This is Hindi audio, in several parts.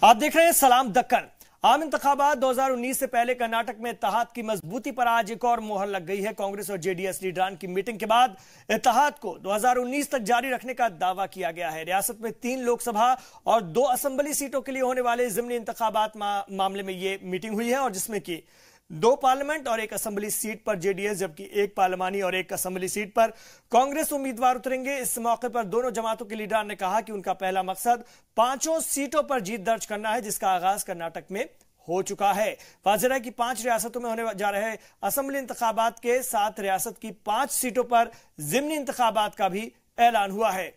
आप देख रहे हैं सलाम दक्कन। आम इंतखाबात 2019 से पहले कर्नाटक में इत्तेहाद की मजबूती पर आज एक और मोहर लग गई है। कांग्रेस और जेडीएस लीडरान की मीटिंग के बाद इत्तेहाद को 2019 तक जारी रखने का दावा किया गया है। रियासत में 3 लोकसभा और 2 असेंबली सीटों के लिए होने वाले जिमनी इंतखाबात मामले में यह मीटिंग हुई है और जिसमें कि 2 पार्लियामेंट और 1 असेंबली सीट पर जेडीएस जबकि 1 पार्लिमानी और 1 असेंबली सीट पर कांग्रेस उम्मीदवार उतरेंगे। इस मौके पर दोनों जमातों के लीडर ने कहा कि उनका पहला मकसद 5 सीटों पर जीत दर्ज करना है, जिसका आगाज कर्नाटक में हो चुका है। वाज़ेह है कि 5 रियासतों में होने जा रहे असेंबली इंतखाबात के साथ रियासत की 5 सीटों पर जिमनी इंतखाबात का भी ऐलान हुआ है।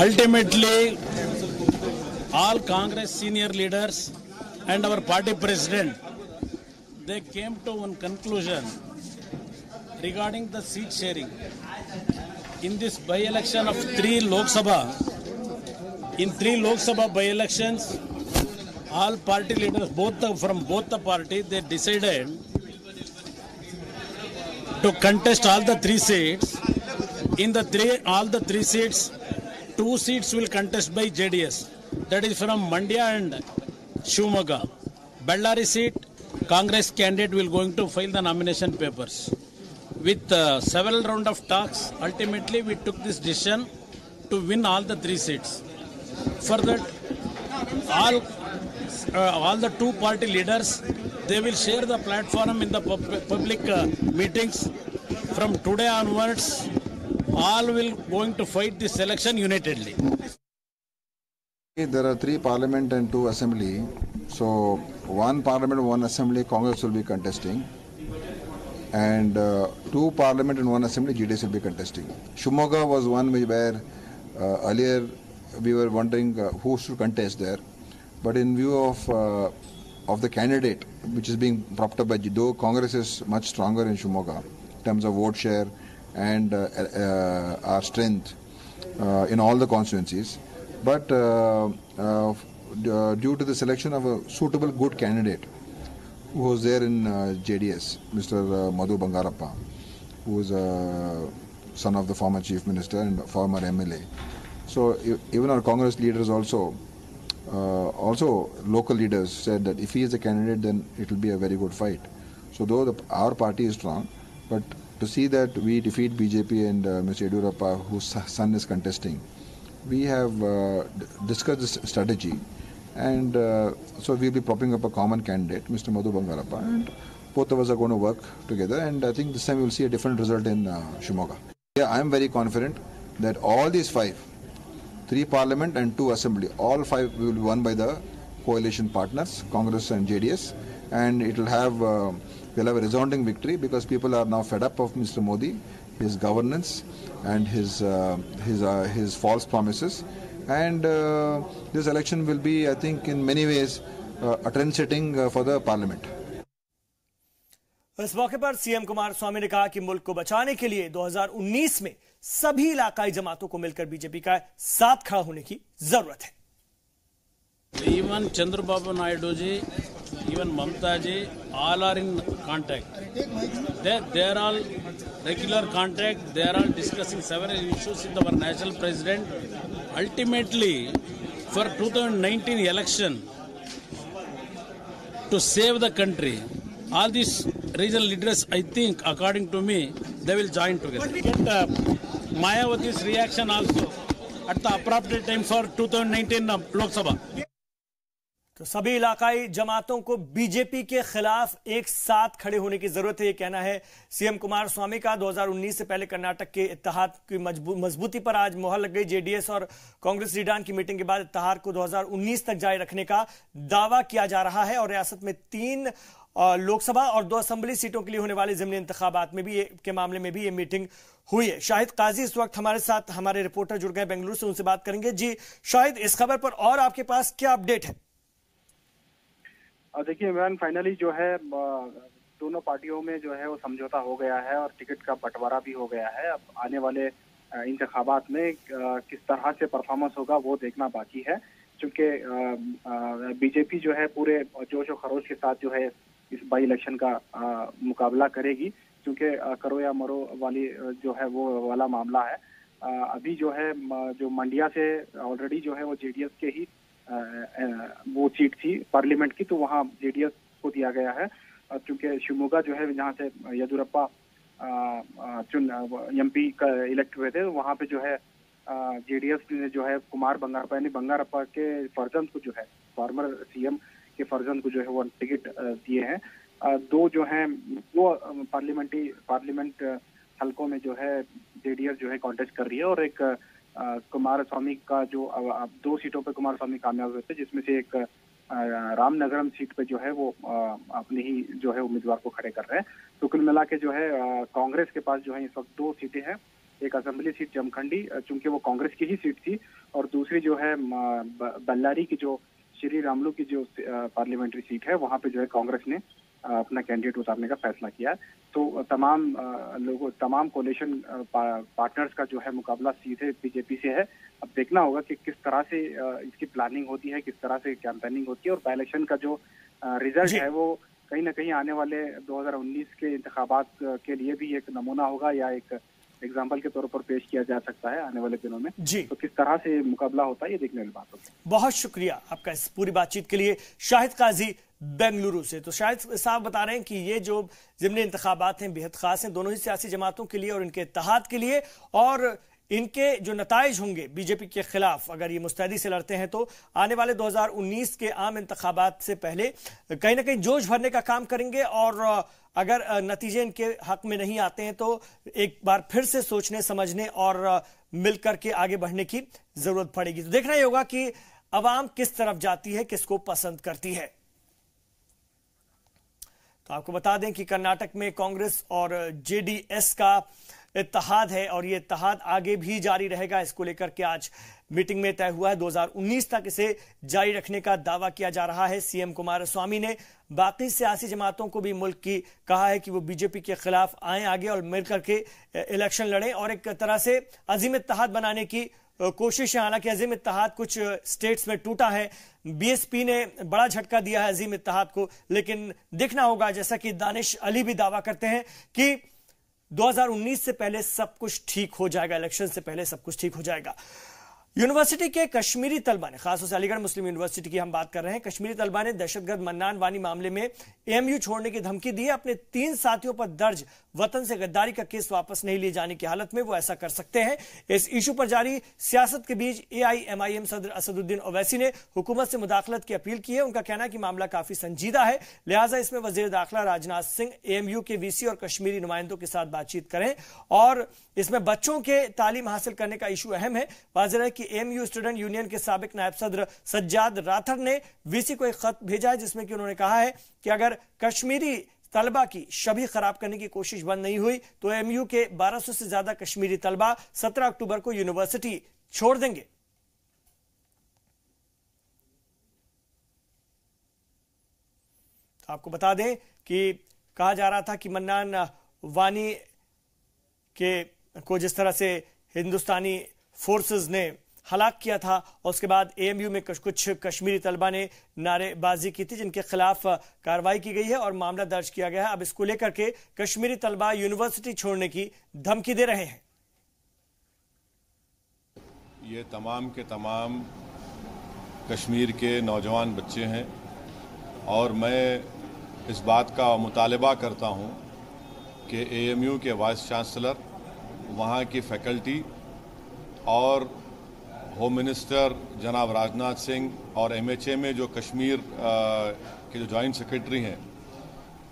Ultimately, all Congress senior leaders and our party president, they came to one conclusion regarding the seat sharing. In this by-election of 3 Lok Sabha, in 3 Lok Sabha by-elections, all party leaders, from both the parties, they decided to contest all the 3 seats. In all the 3 seats, 2 seats will contest by JDS. That is from Mandya and Shivamogga. Bellary seat, Congress candidate will going to file the nomination papers. With several round of talks, ultimately we took this decision to win all the 3 seats. For that, all the 2 party leaders, they will share the platform in the public meetings. From today onwards, all will going to fight this election unitedly. There are 3 parliament and 2 assembly. So 1 parliament, 1 assembly, Congress will be contesting. And 2 parliament and 1 assembly, GDS will be contesting. Shivamogga was one where earlier we were wondering who should contest there. But in view of the candidate, which is being propped up by though Congress is much stronger in Shivamogga in terms of vote share and our strength in all the constituencies. But due to the selection of a suitable good candidate who was there in JDS, Mr. Madhu Bangarappa, who is a son of the former chief minister and former MLA. So even our Congress leaders also local leaders said that if he is a candidate, then it will be a very good fight. So though our party is strong, but to see that we defeat BJP and Mr. Yediyurappa, whose son is contesting, we have discussed this strategy, and so we'll be propping up a common candidate, Mr. Madhu Bangarappa, and both of us are going to work together, and I think this time we'll see a different result in Shivamogga. Yeah, I am very confident that all these 5, 3 parliament and 2 assembly, all 5 will be won by the coalition partners, Congress and JDS, and it will have we'll have a resounding victory because people are now fed up of Mr. Modi, his governance and his false promises, and this election will be, I think, in many ways a trend setting for the parliament. इस मौके पर सीएम कुमारस्वामी ने कहा कि मुल्क को बचाने के लिए 2019 में सभी इलाकाई जमातों को मिलकर बीजेपी का साथ खड़ा होने की जरूरत है। Even Chandrababu Naidu ji, even Mamta ji, all are in contact. They are all regular contact. They are all discussing several issues with our national president. Ultimately, for 2019 election, to save the country, all these regional leaders, I think, according to me, they will join together. Get Mayawati's reaction also at the appropriate time for 2019 Lok Sabha. तो सभी इलाकाई जमातों को बीजेपी के खिलाफ एक साथ खड़े होने की जरूरत है, ये कहना है सीएम कुमारस्वामी का। 2019 से पहले कर्नाटक के इत्तेहाद की मजबूती पर आज मोहर लग गई। जेडीएस और कांग्रेस लीडरान की मीटिंग के बाद इत्तेहाद को 2019 तक जारी रखने का दावा किया जा रहा है और रियासत में 3 लोकसभा और 2 असेंबली सीटों के लिए होने वाले जिमनी इंतखाबात में भी के मामले में भी ये मीटिंग हुई है। शाहिद काजी इस वक्त हमारे साथ, हमारे रिपोर्टर जुड़ गए बेंगलुरु से, उनसे बात करेंगे। जी शाहिद, इस खबर पर और आपके पास क्या अपडेट है? देखिए इमरान, फाइनली जो है दोनों पार्टियों में जो है वो समझौता हो गया है और टिकट का बंटवारा भी हो गया है। अब आने वाले इंतखाबात में किस तरह से परफॉर्मेंस होगा वो देखना बाकी है, क्योंकि बीजेपी जो है पूरे जोश और खरोश के साथ जो है इस बाई इलेक्शन का मुकाबला करेगी, क्योंकि करो या मरो वाली जो है वो वाला मामला है। अभी जो है जो मंडिया से ऑलरेडी जो है वो जेडीएस के ही वो सीट थी पार्लियामेंट की, तो वहाँ जेडीएस को दिया गया है। क्योंकि शिवमोगा जो है जहाँ से येदियुरप्पा एमपी का इलेक्ट हुए थे, वहाँ पे जो है जेडीएस ने जो है कुमार बंगारप्पा यानी बंगारप्पा के फर्जंद को जो है फॉर्मर सीएम के फर्जंद को जो है वो टिकट दिए हैं। दो जो है वो पार्लियामेंट हलकों में जो है जेडीएस जो है कॉन्टेस्ट कर रही है, और एक कुमार स्वामी का जो दो सीटों पे कुमार स्वामी कामयाब हुए थे, जिसमें से एक रामनगरम सीट पे जो है वो अपने ही जो है उम्मीदवार को खड़े कर रहे हैं। तो कुल मिला के जो है कांग्रेस के पास जो है इस वक्त दो सीटें हैं, एक असेंबली सीट जमखंडी चूंकि वो कांग्रेस की ही सीट थी, और दूसरी जो है बल्लारी की जो श्री रामुलु की जो पार्लियामेंट्री सीट है, वहाँ पे जो है कांग्रेस ने अपना कैंडिडेट उतारने का फैसला किया। तो तमाम कोalition पार्टनर्स का जो है मुकाबला सीधे बीजेपी से है। अब देखना होगा कि किस तरह से इसकी प्लानिंग होती है, किस तरह से कैंपेनिंग होती है, और बाई इलेक्शन का जो रिजल्ट है वो कहीं ना कहीं आने वाले 2019 के इंतखाबात के लिए भी एक नमूना होगा या एक एग्जाम्पल के तौर पर पेश किया जा सकता है आने वाले दिनों में। जी, तो किस तरह से मुकाबला होता है ये देखने वाली बात होगी। बहुत शुक्रिया आपका इस पूरी बातचीत के लिए। शाहिद काजी बेंगलुरु से। तो शाहिद साहब बता रहे हैं कि ये जो ज़िमनी इंतखाबात हैं बेहद खास हैं दोनों ही सियासी जमातों के लिए और इनके इत्तेहाद के लिए, और इनके जो नताइज होंगे बीजेपी के खिलाफ अगर ये मुस्तैदी से लड़ते हैं तो आने वाले 2019 के आम इंतखाबात से पहले कहीं ना कहीं जोश भरने का काम करेंगे, और अगर नतीजे इनके हक में नहीं आते हैं तो एक बार फिर से सोचने समझने और मिलकर के आगे बढ़ने की जरूरत पड़ेगी। तो देखना ही होगा कि अवाम किस तरफ जाती है, किसको पसंद करती है। तो आपको बता दें कि कर्नाटक में कांग्रेस और जेडीएस का इत्तेहाद है और ये इत्तेहाद आगे भी जारी रहेगा। इसको लेकर के आज मीटिंग में तय हुआ है 2019 तक इसे जारी रखने का दावा किया जा रहा है। सीएम कुमारस्वामी ने बाकी सियासी जमातों को भी मुल्क की कहा है कि वो बीजेपी के खिलाफ आए आगे और मिलकर के इलेक्शन लड़ें, और एक तरह से अजीम इत्तेहाद बनाने की कोशिश है। हालांकि अजीम इत्तेहाद कुछ स्टेट्स में टूटा है, बीएसपी ने बड़ा झटका दिया है अजीम इत्तेहाद को, लेकिन देखना होगा, जैसा कि दानिश अली भी दावा करते हैं कि 2019 से पहले सब कुछ ठीक हो जाएगा, इलेक्शन से पहले सब कुछ ठीक हो जाएगा। यूनिवर्सिटी के कश्मीरी तलबा ने, खासतौर से अलीगढ़ मुस्लिम यूनिवर्सिटी की हम बात कर रहे हैं, कश्मीरी तलबा ने दहशतगर्द मन्नान वानी मामले में एएमयू छोड़ने की धमकी दी है। अपने 3 साथियों पर दर्ज वतन से गद्दारी का केस वापस नहीं लिए जाने की हालत में वो ऐसा कर सकते हैं। इस इशू पर जारी सियासत के बीच एआईएमआईएम सदर असदुद्दीन ओवैसी ने हुकूमत से मुदाखलत की अपील की है। उनका कहना है कि मामला काफी संजीदा है, लिहाजा इसमें वजीर दाखिला राजनाथ सिंह एएमयू के वीसी और कश्मीरी नुमाइंदों के साथ बातचीत करें, और इसमें बच्चों के तालीम हासिल करने का इशू अहम है। वाज़ेह है कि एएमयू स्टूडेंट यूनियन के साबिक नायब सदर सज्जाद राथर ने वीसी को एक खत भेजा है जिसमें कि उन्होंने कहा है कि अगर कश्मीरी तलबा की शबीह खराब करने की कोशिश बंद नहीं हुई तो एएमयू के 1200 से ज्यादा कश्मीरी तलबा 17 अक्टूबर को यूनिवर्सिटी छोड़ देंगे। आपको बता दें कि कहा जा रहा था कि मन्नान वानी के को जिस तरह से हिंदुस्तानी फोर्सेस ने हलाक किया था, और उसके बाद एएमयू में कुछ कश्मीरी तलबा ने नारेबाजी की थी जिनके खिलाफ कार्रवाई की गई है और मामला दर्ज किया गया है। अब इसको लेकर के कश्मीरी तलबा यूनिवर्सिटी छोड़ने की धमकी दे रहे हैं। ये तमाम के तमाम कश्मीर के नौजवान बच्चे हैं और मैं इस बात का मुतालबा करता हूँ कि एएमयू के वाइस चांसलर, वहाँ की फैकल्टी और होम मिनिस्टर जनाब राजनाथ सिंह और एमएचए में जो कश्मीर के जो जॉइंट सेक्रेटरी हैं,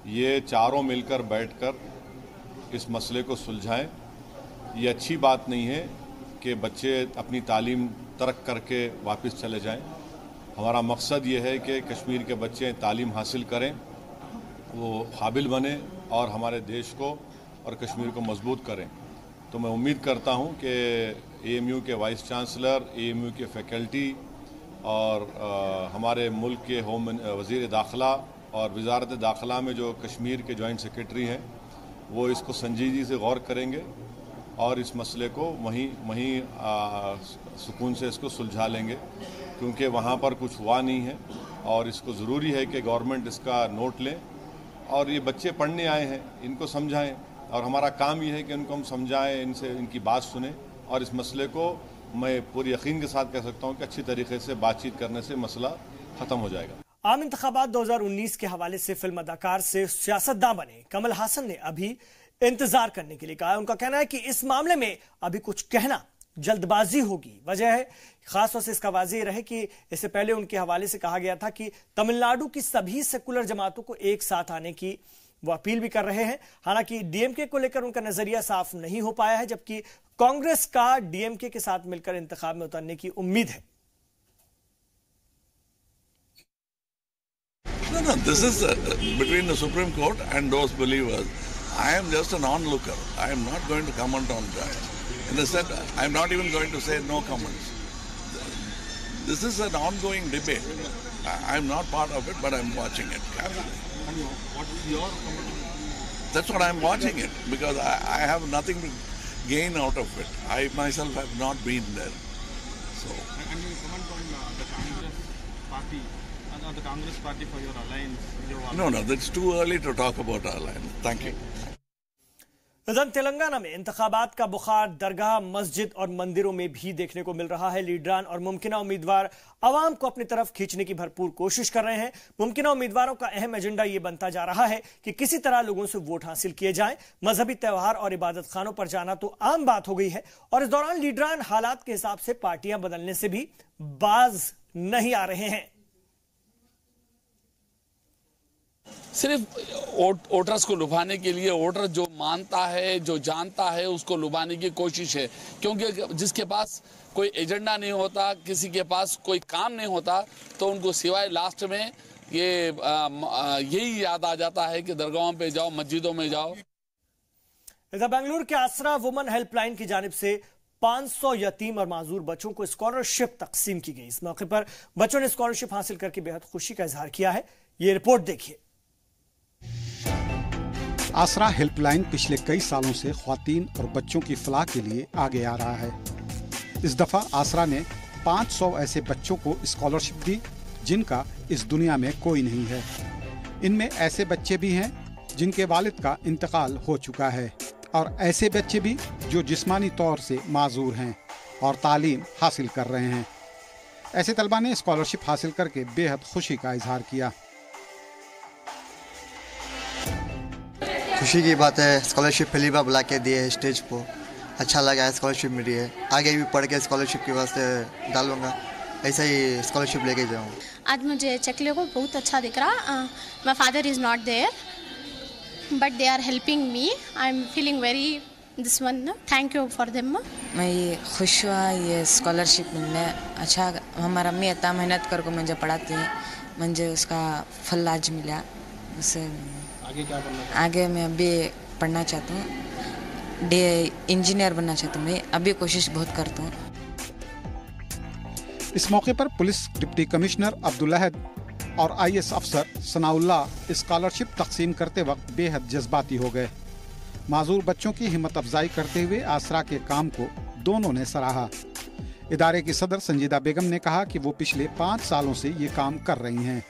ये चारों मिलकर बैठकर इस मसले को सुलझाएं। ये अच्छी बात नहीं है कि बच्चे अपनी तालीम तर्क करके वापस चले जाएं। हमारा मकसद ये है कि कश्मीर के बच्चे तालीम हासिल करें, वो काबिल बने और हमारे देश को और कश्मीर को मजबूत करें। तो मैं उम्मीद करता हूं कि एएमयू के वाइस चांसलर, एएमयू के फैकल्टी और हमारे मुल्क के वज़ीर दाखिला और वजारत दाखिला में जो कश्मीर के जॉइंट सेक्रेटरी हैं, वो इसको संजीदगी से गौर करेंगे और इस मसले को वहीं सुकून से इसको सुलझा लेंगे, क्योंकि वहाँ पर कुछ हुआ नहीं है और इसको ज़रूरी है कि गवर्नमेंट इसका नोट लें। और ये बच्चे पढ़ने आए हैं, इनको समझाएं, और हमारा काम ये है कि इनको हम समझाएं, इनसे इनकी बात सुने और इस मसले को मैं पूरी यकीन के साथ कह सकता हूं कि अच्छी तरीके से बातचीत करने से मसला खत्म हो जाएगा। आम इंतखाबात 2019 के हवाले से फिल्म अदाकार से सियासतदान बने कमल हासन ने अभी इंतजार करने के लिए कहा है। उनका कहना है कि इस मामले में अभी कुछ कहना जल्दबाजी होगी। वजह है खासतौर से इसका वाज़ेह रहे कि इससे पहले उनके हवाले से कहा गया था कि तमिलनाडु की सभी सेकुलर जमातों को एक साथ आने की वो अपील भी कर रहे हैं। हालांकि डीएमके को लेकर उनका नजरिया साफ नहीं हो पाया है, जबकि कांग्रेस का डीएमके के साथ मिलकर इंतखाब में उतरने की उम्मीद है। No, this is between the Supreme Court and those believers. I am just an onlooker. I am not going to comment on that. In the sense, I am not even going to say no comments. This is an ongoing debate. I am not part of it, but I am watching it carefully. What is your comment? That's what I am watching it, because I have nothing to gain out of it. I myself have not been there. So. And you comment on the Congress party, the Congress party for your alliance? No, it's too early to talk about our alliance. Thank you. इधर तेलंगाना में इंतखाबात का बुखार दरगाह, मस्जिद और मंदिरों में भी देखने को मिल रहा है। लीडरान और मुमकिना उम्मीदवार आवाम को अपनी तरफ खींचने की भरपूर कोशिश कर रहे हैं। मुमकिना उम्मीदवारों का अहम एजेंडा यह बनता जा रहा है कि किसी तरह लोगों से वोट हासिल किए जाएं। मजहबी त्योहार और इबादत खानों पर जाना तो आम बात हो गई है और इस दौरान लीडरान हालात के हिसाब से पार्टियां बदलने से भी बाज नहीं आ रहे हैं। सिर्फ वोटर्स को लुभाने के लिए, वोटर जो मानता है, जो जानता है, उसको लुभाने की कोशिश है। क्योंकि जिसके पास कोई एजेंडा नहीं होता, किसी के पास कोई काम नहीं होता, तो उनको सिवाय लास्ट में यही याद आ जाता है कि दरगाहों पे जाओ, मस्जिदों में जाओ। इधर बेंगलुरु के आसरा वुमन हेल्पलाइन की जानिब से 500 यतीम और माजूर बच्चों को स्कॉलरशिप तकसीम की गई। इस मौके पर बच्चों ने स्कॉलरशिप हासिल करके बेहद खुशी का इजहार किया है। ये रिपोर्ट देखिए। आसरा हेल्पलाइन पिछले कई सालों से ख्वातीन और बच्चों की फलाह के लिए आगे आ रहा है। इस दफा आसरा ने 500 ऐसे बच्चों को स्कॉलरशिप दी जिनका इस दुनिया में कोई नहीं है। इनमें ऐसे बच्चे भी हैं जिनके वालिद का इंतकाल हो चुका है और ऐसे बच्चे भी जो जिस्मानी तौर से माजूर हैं और तालीम हासिल कर रहे हैं। ऐसे तलबा ने स्कॉलरशिप हासिल करके बेहद खुशी का इजहार किया। खुशी की बात है, स्कॉलरशिप पहली बार बुला के दिए स्टेज पर, अच्छा लगा है। स्कॉलरशिप मिली है, आगे भी पढ़ के स्कॉलरशिप के वास्ते डालूंगा, ऐसा ही स्कॉलरशिप लेके जाऊँगा। आज मुझे चकले को बहुत अच्छा दिख रहा। My father is not there but they are helping me. I am feeling very this one, thank you for them. मैं ये खुश हुआ ये स्कॉलरशिप मिलने। अच्छा, हमारा अम्मी इतना मेहनत करके मुझे पढ़ाती है, मुझे उसका फल आज मिला। उससे आगे क्या बनना? आगे मैं अभी पढ़ना चाहता हूँ, इंजीनियर बनना चाहता हूँ। मैं अभी कोशिश बहुत करता हूँ। इस मौके पर पुलिस डिप्टी कमिश्नर अब्दुल अहद और आईएएस अफसर सनाउल्लाह स्कॉलरशिप तकसीम करते वक्त बेहद जज्बाती हो गए। माजूर बच्चों की हिम्मत अफजाई करते हुए आसरा के काम को दोनों ने सराहा। इदारे की सदर संजीदा बेगम ने कहा कि वो पिछले 5 सालों से ये काम कर रही हैं,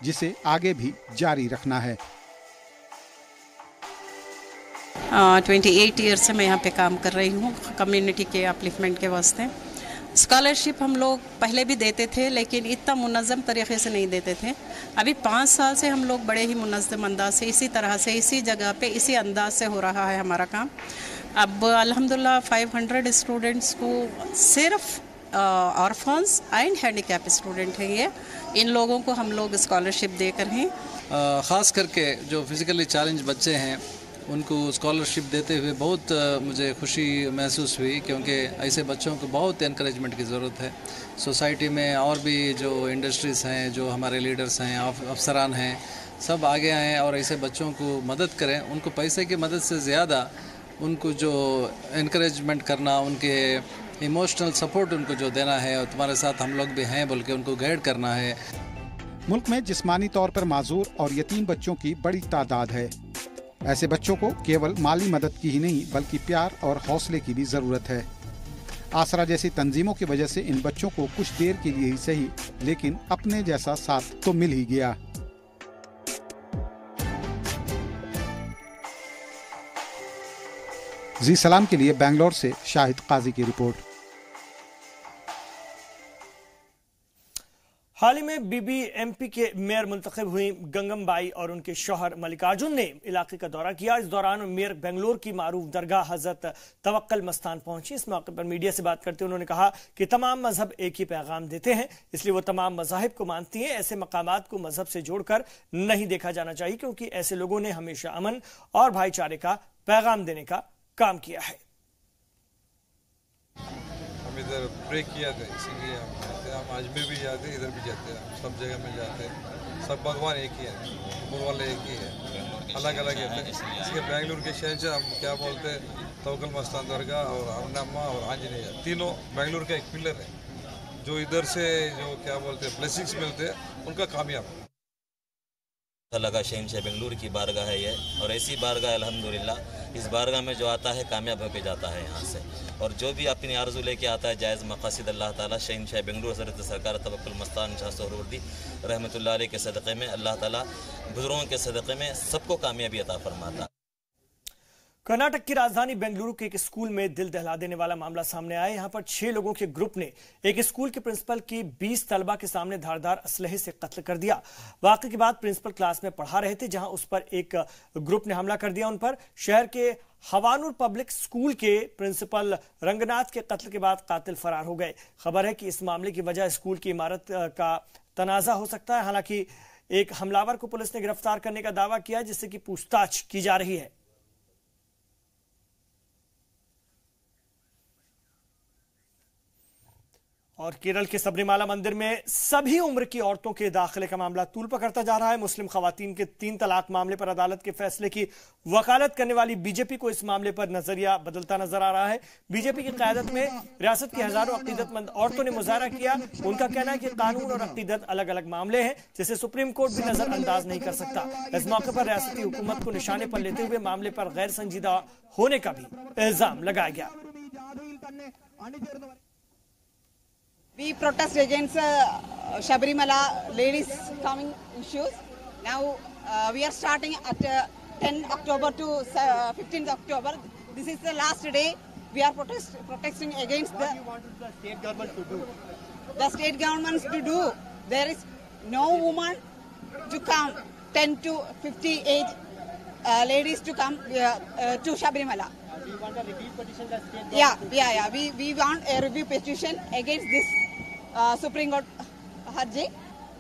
जिसे आगे भी जारी रखना है। 28 ईयर से मैं यहाँ पे काम कर रही हूँ कम्युनिटी के अपलिफ्टमेंट के वास्ते। स्कॉलरशिप हम लोग पहले भी देते थे, लेकिन इतना मुनज़्ज़म तरीक़े से नहीं देते थे। अभी 5 साल से हम लोग बड़े ही मुनज़्ज़म अंदाज से, इसी तरह से, इसी जगह पे, इसी अंदाज से हो रहा है हमारा काम। अब अल्हम्दुलिल्लाह 500 स्टूडेंट्स को सिर्फ ऑर्फन्स एंड हैंडीकैप स्टूडेंट हैं ये, इन लोगों को हम लोग स्कॉलरशिप देकर हैं। ख़ास करके जो फिज़िकली चैलेंज बच्चे हैं उनको स्कॉलरशिप देते हुए बहुत मुझे खुशी महसूस हुई, क्योंकि ऐसे बच्चों को बहुत एनकरेजमेंट की ज़रूरत है। सोसाइटी में और भी जो इंडस्ट्रीज़ हैं, जो हमारे लीडर्स हैं, अफसरान हैं, सब आगे आएँ और ऐसे बच्चों को मदद करें। उनको पैसे की मदद से ज़्यादा उनको जो एनकरेजमेंट करना, उनके इमोशनल सपोर्ट उनको जो देना है, और तुम्हारे साथ हम लोग भी हैं बोल के उनको गाइड करना है। मुल्क में जिस्मानी तौर पर माजूर और यतीम बच्चों की बड़ी तादाद है। ऐसे बच्चों को केवल माली मदद की ही नहीं बल्कि प्यार और हौसले की भी ज़रूरत है। आसरा जैसी तंजीमों की वजह से इन बच्चों को कुछ देर के लिए ही सही, लेकिन अपने जैसा साथ तो मिल ही गया। जी सलाम के लिए बेंगलोर से शाहिद काजी की रिपोर्ट। हाल ही में बीबीएमपी के मेयर मुंतखब हुई गंगमबाई और उनके शौहर मल्लिकार्जुन ने इलाके का दौरा किया। इस दौरान मेयर बेंगलोर की मारूफ दरगाह हजरत तवक्कल मस्तान पहुंची। इस मौके पर मीडिया से बात करते उन्होंने कहा कि तमाम मजहब एक ही पैगाम देते हैं, इसलिए वो तमाम मजाहिब को मानती हैं। ऐसे मकामात को मजहब से जोड़कर नहीं देखा जाना चाहिए, क्योंकि ऐसे लोगों ने हमेशा अमन और भाईचारे का पैगाम देने का काम किया है। हम इधर प्रे किया था, इसीलिए हम अजमेर भी जाते हैं, इधर भी जाते हैं, हम सब जगह में जाते हैं। सब भगवान एक ही है, ऊपर वाले एक ही है, अलग अलग है। इसके बेंगलुरु के शहर से हम क्या बोलते हैं, तवक्कल मस्तान दरगाह और अम्मा और आंजनेय, तीनों बेंगलुरु का एक पिलर है। जो इधर से जो क्या बोलते हैं ब्लेसिंग्स मिलते हैं, उनका कामयाब लगा। शहंशाह बेंगलुरु की बारगाह है ये, और ऐसी बारगाह अल्हम्दुलिल्लाह इस बारगाह में जो आता है कामयाब होकर जाता है यहाँ से। और जो भी अपनी आरज़ू लेके आता है जायज़ मक़ासिद, अल्लाह ताला शहंशाह बेंगलुरु हज़रत सरकार तवक्कुल मस्तान शाह सोहरावर्दी रहमतुल्लाह अलैह के सदक़े में, अल्लाह ताला बुज़ुर्गों के सदक़े में सबको कामयाबी अता फरमाता। कर्नाटक की राजधानी बेंगलुरु के एक स्कूल में दिल दहला देने वाला मामला सामने आया। यहां पर 6 लोगों के ग्रुप ने एक स्कूल के प्रिंसिपल की 20 तलबा के सामने धारदार असलहे से कत्ल कर दिया। वाक़े के बाद प्रिंसिपल क्लास में पढ़ा रहे थे, जहां उस पर एक ग्रुप ने हमला कर दिया। उन पर शहर के हवानूर पब्लिक स्कूल के प्रिंसिपल रंगनाथ के कत्ल के बाद कातिल फरार हो गए। खबर है कि इस मामले की वजह स्कूल की इमारत का तनाज़ा हो सकता है। हालांकि एक हमलावर को पुलिस ने गिरफ्तार करने का दावा किया, जिससे कि पूछताछ की जा रही है। और केरल के सबरीमाला मंदिर में सभी उम्र की औरतों के दाखिले का मामला तूल पकड़ता जा रहा है। मुस्लिम खवातीन के 3 तलाक मामले पर अदालत के फैसले की वकालत करने वाली बीजेपी को इस मामले पर नजरिया बदलता नजर आ रहा है। बीजेपी की क़यादत में रियासत की हजारों अकीदतमंद औरतों ने मुजाहरा किया। उनका कहना है कि कानून और अकीदत अलग अलग मामले हैं, जिसे सुप्रीम कोर्ट भी नजरअंदाज नहीं कर सकता। इस मौके पर रियासती हुकूमत को निशाने पर लेते हुए मामले पर गैर संजीदा होने का भी इल्जाम लगाया गया। We protest against Sabarimala ladies coming issues. Now we are starting at 10 October to 15th October. This is the last day we are protesting against the state government to do. The state governments to do. There is no woman to come 10 to 50 age ladies to come to Sabarimala. We want a review petition that state government. We want a review petition against this Supreme Court Harji.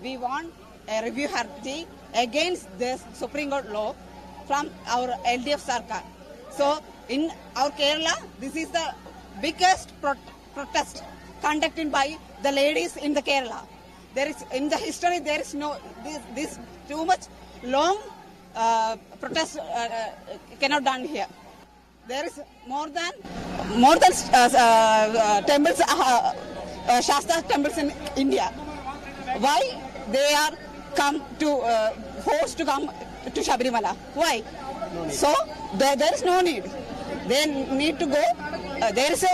We want a review Harji against this Supreme Court law from our LDF Sarkar. So in our Kerala, this is the biggest protest conducted by the ladies in the Kerala. There is in the history there is no this too much long protest cannot done here. There is more than temples. Shasta temples in India. Why they are come to forced to come to Sabarimala? Why? So there is no need. They need to go. There is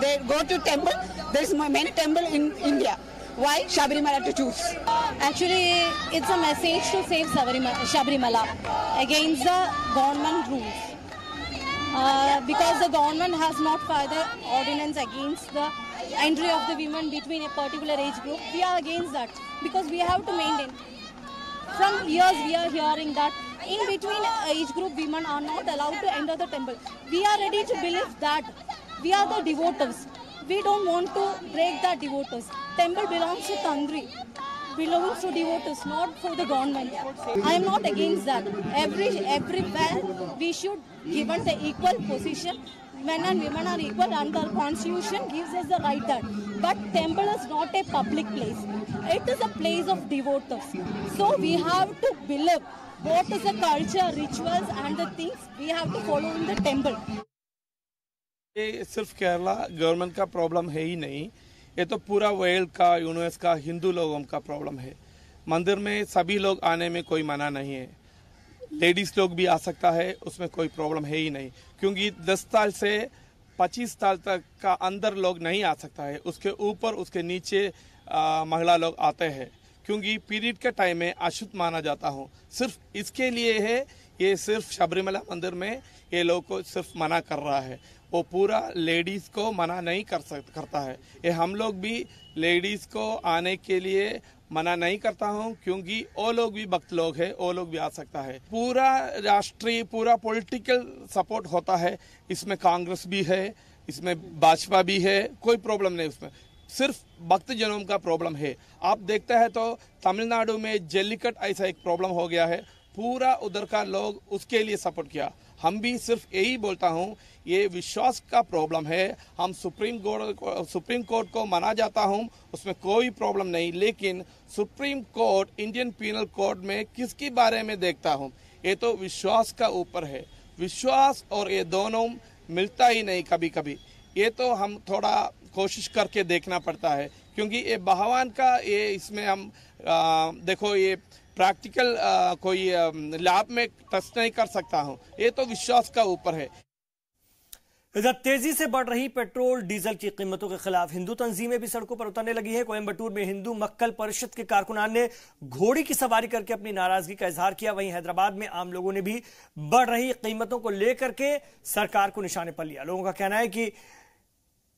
they go to temple. There is many temple in India. Why Sabarimala to choose? Actually, it's a message to save Sabarimala against the government rules. Because the government has not filed the ordinance against the entry of the women between a particular age group. We are against that because we have to maintain. From years we are hearing that in between age group women are not allowed to enter the temple. We are ready to believe that we are the devotees. We don't want to break the devotees. Temple belongs to Tandri. Belongs to devotees, not for the government. I am not against that. Everywhere we should given the equal position. Men and women are equal, and the Constitution gives us the right that. But temple is not a public place. It is a place of devotees. So we have to believe what is the culture, rituals, and the things we have to follow in the temple. ये सिर्फ केरला गवर्नमेंट का प्रॉब्लम है ही नहीं, ये तो पूरा वर्ल्ड का, यूनिवर्स का, हिंदू लोगों का प्रॉब्लम है। मंदिर में सभी लोग आने में कोई मना नहीं है, लेडीज लोग भी आ सकता है, उसमें कोई प्रॉब्लम है ही नहीं, क्योंकि 10 साल से 25 साल तक का अंदर लोग नहीं आ सकता है, उसके ऊपर उसके नीचे महिला लोग आते हैं, क्योंकि पीरियड के टाइम में अशुद्ध माना जाता हूँ। सिर्फ इसके लिए है ये सिर्फ शबरीमला मंदिर में ये लोग को सिर्फ मना कर रहा है, वो पूरा लेडीज को मना नहीं करता है। ये हम लोग भी लेडीज को आने के लिए मना नहीं करता हूँ, क्योंकि वो लोग भी भक्त लोग हैं, वो लोग भी आ सकता है। पूरा राष्ट्रीय पूरा पॉलिटिकल सपोर्ट होता है, इसमें कांग्रेस भी है, इसमें भाजपा भी है, कोई प्रॉब्लम नहीं उसमें, सिर्फ भक्त जनों का प्रॉब्लम है। आप देखते हैं तो तमिलनाडु में जल्लीकट ऐसा एक प्रॉब्लम हो गया है, पूरा उधर का लोग उसके लिए सपोर्ट किया। हम भी सिर्फ यही बोलता हूँ, ये विश्वास का प्रॉब्लम है। हम सुप्रीम कोर्ट को माना जाता हूँ, उसमें कोई प्रॉब्लम नहीं, लेकिन supreme court Indian penal code में किसके बारे में देखता हूँ, ये तो विश्वास का ऊपर है। विश्वास और ये दोनों मिलता ही नहीं कभी कभी, ये तो हम थोड़ा कोशिश करके देखना पड़ता है, क्योंकि ये भगवान का ये इसमें हम देखो ये प्रैक्टिकल कोई लैब में टेस्ट नहीं कर सकता हूँ, ये तो विश्वास का ऊपर है। इधर तेजी से बढ़ रही पेट्रोल डीजल की कीमतों के खिलाफ हिंदू तंजीमें भी सड़कों पर उतरने लगी है। कोयंबटूर में हिंदू मक्कल परिषद के कारकुनान ने घोड़ी की सवारी करके अपनी नाराजगी का इजहार किया। वहीं हैदराबाद में आम लोगों ने भी बढ़ रही कीमतों को लेकर के सरकार को निशाने पर लिया। लोगों का कहना है कि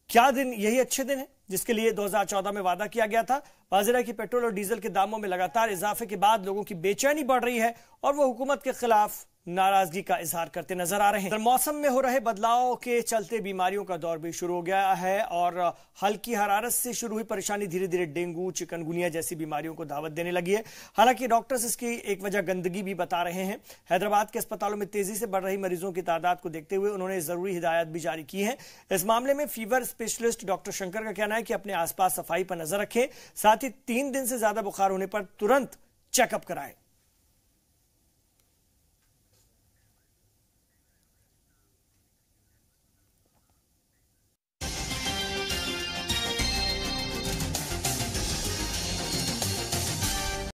क्या दिन यही अच्छे दिन है जिसके लिए 2014 में वादा किया गया था। वाज़ेह है कि पेट्रोल और डीजल के दामों में लगातार इजाफे के बाद लोगों की बेचैनी बढ़ रही है और वो हुकूमत के खिलाफ नाराजगी का इजहार करते नजर आ रहे हैं। मौसम में हो रहे बदलाव के चलते बीमारियों का दौर भी शुरू हो गया है और हल्की हरारत से शुरू हुई परेशानी धीरे धीरे डेंगू, चिकनगुनिया जैसी बीमारियों को दावत देने लगी है। हालांकि डॉक्टर्स इसकी एक वजह गंदगी भी बता रहे हैं। हैदराबाद के अस्पतालों में तेजी से बढ़ रही मरीजों की तादाद को देखते हुए उन्होंने जरूरी हिदायत भी जारी की है। इस मामले में फीवर स्पेशलिस्ट डॉक्टर शंकर का कहना है कि अपने आसपास सफाई पर नजर रखें, साथ ही 3 दिन से ज्यादा बुखार होने पर तुरंत चेकअप कराएं।